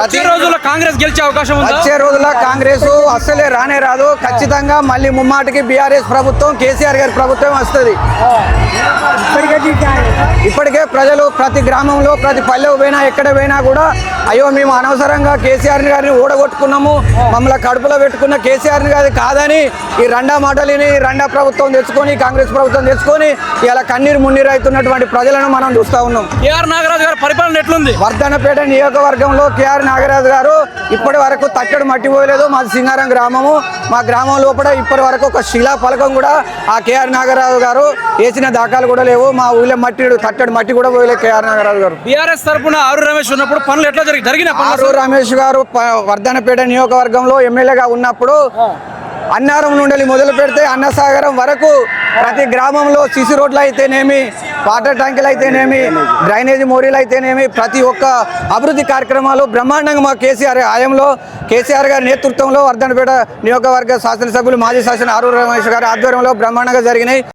వచ్చే రోజుల్లో కాంగ్రెస్ గెలిచే అవకాశం ఉందా? వచ్చే రోజుల్లో కాంగ్రెస్ అస్సలే రానే రాదు. ఖచ్చితంగా మళ్ళీ ముమ్మాటికి బీఆర్ఎస్ ప్రభుత్వం, కేసీఆర్ గారి ప్రభుత్వం వస్తుంది. ఇప్పటికే ప్రజలు ప్రతి గ్రామంలో, ప్రతి పల్లెకు పోయినా, ఎక్కడ పోయినా కూడా అయ్యో మేము అనవసరంగా కేసీఆర్ గారిని ఓడగొట్టుకున్నాము, మమ్మల్ని కడుపులో పెట్టుకున్న కేసీఆర్ గారి కాదని ఈ రెండా మాటలిని రెండా ప్రభుత్వం తెచ్చుకొని, కాంగ్రెస్ ప్రభుత్వం తెచ్చుకొని ఇలా కన్నీరు మున్నీరు అవుతున్నటువంటి ప్రజలను మనం చూస్తూ ఉన్నాం. కేఆర్ నాగరాజు గారి పరిపాలన ఎట్లుంది? వర్ధన్నపేట నియోజకవర్గంలో కేఆర్ నాగరాజు గారు ఇప్పటి వరకు తట్టడు మట్టి పోయలేదు. మాది సింగారం గ్రామము. మా గ్రామం లోపల ఇప్పటి వరకు ఒక శిలా ఫలకం కూడా ఆ కేఆర్ నాగరాజు గారు వేసిన దాఖలు కూడా లేవు. మా ఊళ్ళో తట్టడు మట్టి కూడా పోయలేదు కేఆర్ నాగరాజు గారు. బీఆర్ఎస్ తరఫున ఆరు రమేష్ ఉన్నప్పుడు పనులు ఎట్లా జరిగిన? ఆరు రమేష్ గారు వర్ధన్నపేట నియోజకవర్గంలో ఎమ్మెల్యేగా ఉన్నప్పుడు అన్నారం నుండి మొదలు పెడితే అన్నసాగరం వరకు ప్రతి గ్రామంలో సిసి రోడ్లు అయితేనేమి, వాటర్ ట్యాంకులు అయితేనేమి, డ్రైనేజీ మోరీలు అయితేనేమి, ప్రతి ఒక్క అభివృద్ధి కార్యక్రమాలు బ్రహ్మాండంగా మా కేసీఆర్ హయాంలో, కేసీఆర్ గారి నేతృత్వంలో వర్ధన్నపేట నియోజకవర్గ శాసనసభ్యులు మాజీ శాసన ఆరు రమేష్ గారి ఆధ్వర్యంలో బ్రహ్మాండంగా జరిగినాయి.